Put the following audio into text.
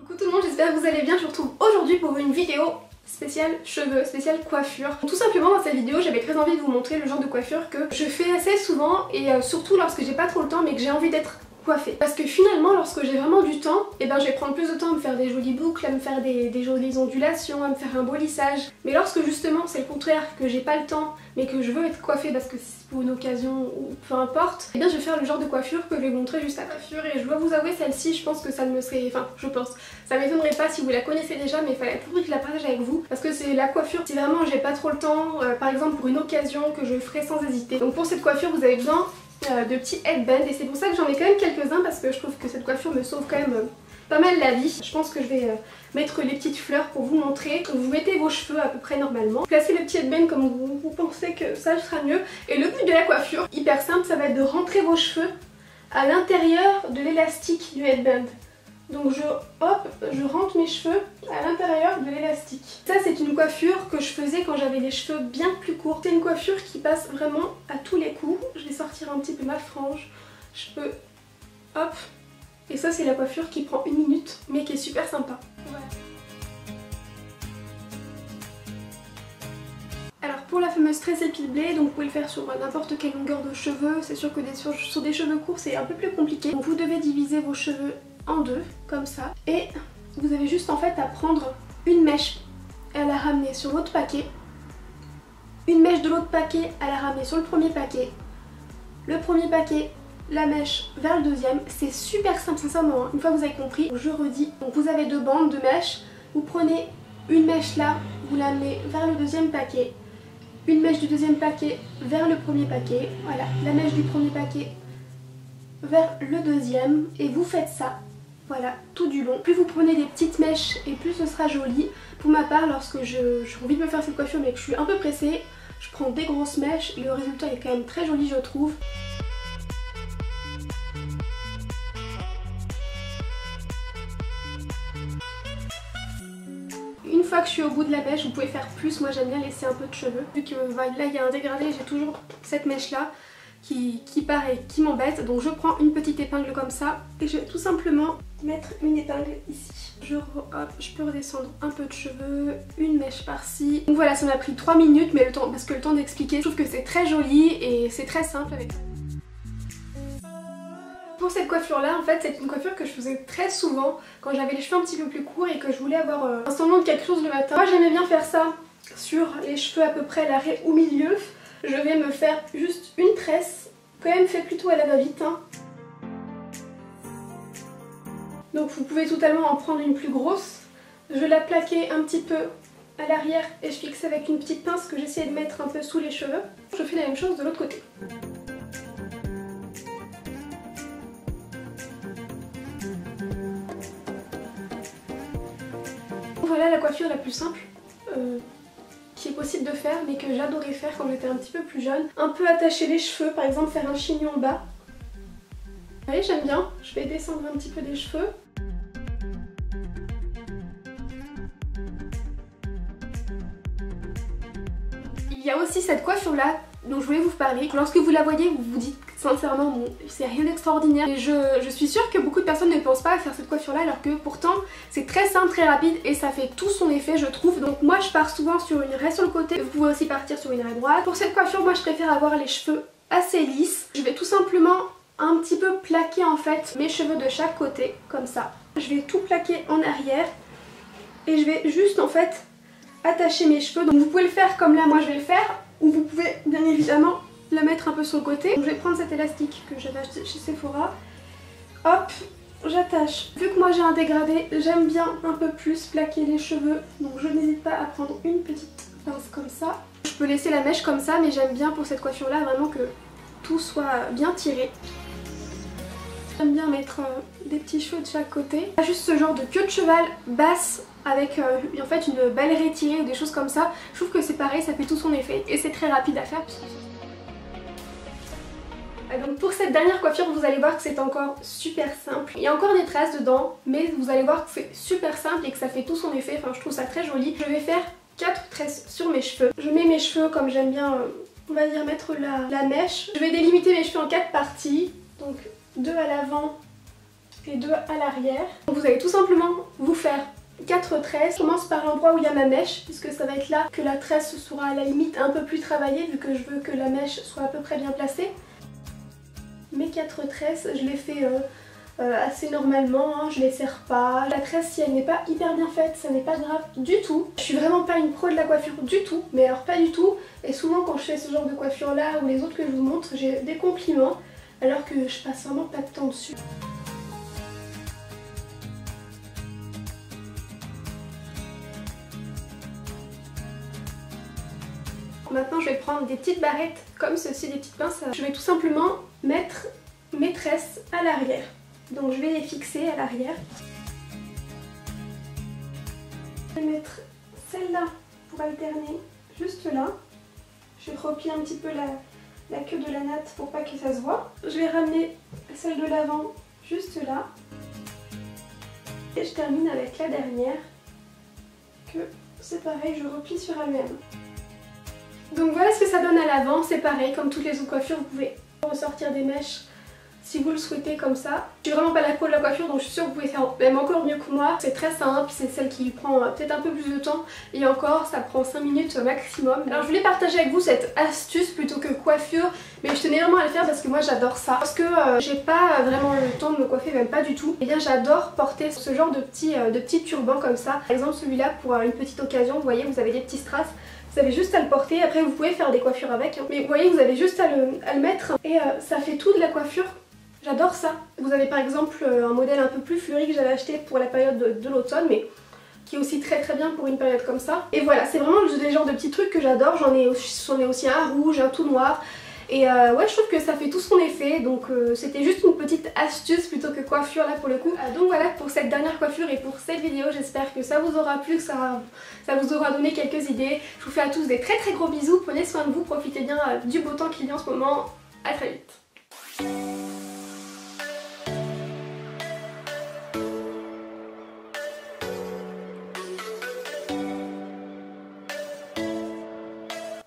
Coucou tout le monde, j'espère que vous allez bien. Je vous retrouve aujourd'hui pour une vidéo spéciale cheveux, spéciale coiffure. Tout simplement dans cette vidéo j'avais très envie de vous montrer le genre de coiffure que je fais assez souvent et surtout lorsque j'ai pas trop le temps mais que j'ai envie d'être coiffée. Parce que finalement lorsque j'ai vraiment du temps, je vais prendre plus de temps à me faire des jolies boucles, à me faire des jolies ondulations, à me faire un beau lissage. Mais lorsque justement c'est le contraire, que j'ai pas le temps mais que je veux être coiffée parce que c'est pour une occasion ou peu importe, je vais faire le genre de coiffure que je vais vous montrer juste après. Et je dois vous avouer, celle-ci je pense que ça ne me serait... Enfin je pense, ça m'étonnerait pas si vous la connaissez déjà, mais il fallait tout que je la partage avec vous parce que c'est la coiffure si vraiment j'ai pas trop le temps, par exemple pour une occasion, que je ferai sans hésiter. Donc pour cette coiffure vous avez besoin de petits headbands et c'est pour ça que j'en ai quand même quelques-uns parce que je trouve que cette coiffure me sauve quand même pas mal la vie. Je pense que je vais mettre les petites fleurs pour vous montrer. Vous mettez vos cheveux à peu près normalement. Placez le petit headband comme vous pensez que ça sera mieux. Et le but de la coiffure, hyper simple, ça va être de rentrer vos cheveux à l'intérieur de l'élastique du headband. Donc je rentre mes cheveux à l'intérieur de l'élastique. Ça c'est une coiffure que je faisais quand j'avais les cheveux bien plus courts. C'est une coiffure qui passe vraiment à tous les coups. Je vais sortir un petit peu ma frange. Je peux... Hop. Et ça c'est la coiffure qui prend 1 minute mais qui est super sympa. Voilà. Alors pour la fameuse tresse épilée, donc vous pouvez le faire sur n'importe quelle longueur de cheveux. C'est sûr que sur des cheveux courts c'est un peu plus compliqué. Donc vous devez diviser vos cheveux en deux, comme ça. Et vous avez juste en fait à prendre une mèche et à la ramener sur votre paquet. Une mèche de l'autre paquet à la ramener sur le premier paquet. Le premier paquet, la mèche vers le deuxième. C'est super simple sincèrement, hein. Une fois que vous avez compris, je redis. Donc vous avez 2 bandes de mèches. Vous prenez une mèche là, vous l'amenez vers le deuxième paquet. Une mèche du deuxième paquet vers le premier paquet. Voilà, la mèche du premier paquet vers le deuxième. Et vous faites ça. Voilà, tout du long. Plus vous prenez des petites mèches et plus ce sera joli. Pour ma part, lorsque j'ai envie de me faire cette coiffure mais que je suis un peu pressée, je prends des grosses mèches et le résultat est quand même très joli je trouve. Une fois que je suis au bout de la mèche, vous pouvez faire plus, moi j'aime bien laisser un peu de cheveux. Vu que là il y a un dégradé, j'ai toujours cette mèche là qui part et qui m'embête. Donc je prends une petite épingle comme ça et je vais tout simplement mettre une épingle ici. Je peux redescendre un peu de cheveux, une mèche par-ci. Donc voilà, ça m'a pris 3 minutes mais parce que le temps d'expliquer, je trouve que c'est très joli et c'est très simple avec ça. Pour cette coiffure là, en fait c'est une coiffure que je faisais très souvent quand j'avais les cheveux un petit peu plus courts et que je voulais avoir un semblant de quelque chose le matin. Moi j'aimais bien faire ça sur les cheveux à peu près l'arrêt au milieu. Je vais me faire juste une tresse, quand même fait plutôt à la va-vite, hein. Donc vous pouvez totalement en prendre une plus grosse. Je la plaquais un petit peu à l'arrière et je fixe avec une petite pince que j'essayais de mettre un peu sous les cheveux. Je fais la même chose de l'autre côté. Voilà la coiffure la plus simple qui est possible de faire mais que j'adorais faire quand j'étais un petit peu plus jeune. Un peu attacher les cheveux, par exemple faire un chignon en bas. Vous voyez, j'aime bien. Je vais descendre un petit peu des cheveux. Il y a aussi cette coiffure là dont je voulais vous parler. Lorsque vous la voyez, vous vous dites sincèrement bon, c'est rien d'extraordinaire. Et je suis sûre que beaucoup de personnes ne pensent pas à faire cette coiffure là alors que pourtant c'est très simple, très rapide et ça fait tout son effet je trouve. Donc moi je pars souvent sur une raie sur le côté, vous pouvez aussi partir sur une raie droite. Pour cette coiffure moi je préfère avoir les cheveux assez lisses. Je vais tout simplement un petit peu plaquer en fait mes cheveux de chaque côté comme ça. Je vais tout plaquer en arrière et je vais juste en fait attacher mes cheveux. Donc vous pouvez le faire comme là moi je vais le faire ou vous pouvez bien évidemment la mettre un peu sur le côté. Donc je vais prendre cet élastique que j'avais acheté chez Sephora. Hop, j'attache. Vu que moi j'ai un dégradé, j'aime bien un peu plus plaquer les cheveux. Donc je n'hésite pas à prendre une petite pince comme ça. Je peux laisser la mèche comme ça mais j'aime bien pour cette coiffure là vraiment que tout soit bien tiré. J'aime bien mettre des petits cheveux de chaque côté. Juste ce genre de queue de cheval basse avec en fait une ballerée tirée ou des choses comme ça. Je trouve que c'est pareil, ça fait tout son effet et c'est très rapide à faire. Donc pour cette dernière coiffure vous allez voir que c'est encore super simple. Il y a encore des traces dedans mais vous allez voir que c'est super simple et que ça fait tout son effet. Enfin je trouve ça très joli. Je vais faire 4 tresses sur mes cheveux. Je mets mes cheveux comme j'aime bien on va dire mettre la mèche. Je vais délimiter mes cheveux en 4 parties. Donc 2 à l'avant et 2 à l'arrière. Vous allez tout simplement vous faire 4 tresses. Je commence par l'endroit où il y a ma mèche, puisque ça va être là que la tresse sera à la limite un peu plus travaillée, vu que je veux que la mèche soit à peu près bien placée. Mes 4 tresses, je les fais assez normalement, hein, je les serre pas. La tresse, si elle n'est pas hyper bien faite, ça n'est pas grave du tout. Je suis vraiment pas une pro de la coiffure du tout, mais alors pas du tout. Et souvent quand je fais ce genre de coiffure là, ou les autres que je vous montre, j'ai des compliments, alors que je passe vraiment pas de temps dessus. Maintenant je vais prendre des petites barrettes comme ceci, des petites pinces. Je vais tout simplement mettre mes tresses à l'arrière. Donc je vais les fixer à l'arrière. Je vais mettre celle-là pour alterner juste là. Je vais replier un petit peu la queue de la natte pour pas que ça se voit. Je vais ramener celle de l'avant juste là. Et je termine avec la dernière que c'est pareil, je replie sur elle-même. Donc voilà ce que ça donne à l'avant, c'est pareil, comme toutes les autres coiffures, vous pouvez ressortir des mèches si vous le souhaitez comme ça. Je suis vraiment pas la pro de la coiffure, donc je suis sûre que vous pouvez faire même encore mieux que moi. C'est très simple, c'est celle qui prend peut-être un peu plus de temps, et encore ça prend 5 minutes maximum. Alors je voulais partager avec vous cette astuce plutôt que coiffure, mais je tenais vraiment à le faire parce que moi j'adore ça. Parce que j'ai pas vraiment le temps de me coiffer, même pas du tout. Et bien j'adore porter ce genre de petits turbans comme ça. Par exemple celui-là pour une petite occasion, vous voyez vous avez des petits strass. Vous avez juste à le porter, après vous pouvez faire des coiffures avec, hein. Mais vous voyez vous avez juste à le mettre et ça fait tout de la coiffure. J'adore ça. Vous avez par exemple un modèle un peu plus fleuri que j'avais acheté pour la période de l'automne, mais qui est aussi très bien pour une période comme ça. Et voilà, c'est vraiment des genres de petits trucs que j'adore. J'en ai aussi un rouge, un tout noir. Et ouais, je trouve que ça fait tout son effet, donc c'était juste une petite astuce plutôt que coiffure là pour le coup. Donc voilà pour cette dernière coiffure et pour cette vidéo, j'espère que ça vous aura plu, que ça vous aura donné quelques idées. Je vous fais à tous des très gros bisous, prenez soin de vous, profitez bien du beau temps qu'il y a en ce moment, à très vite.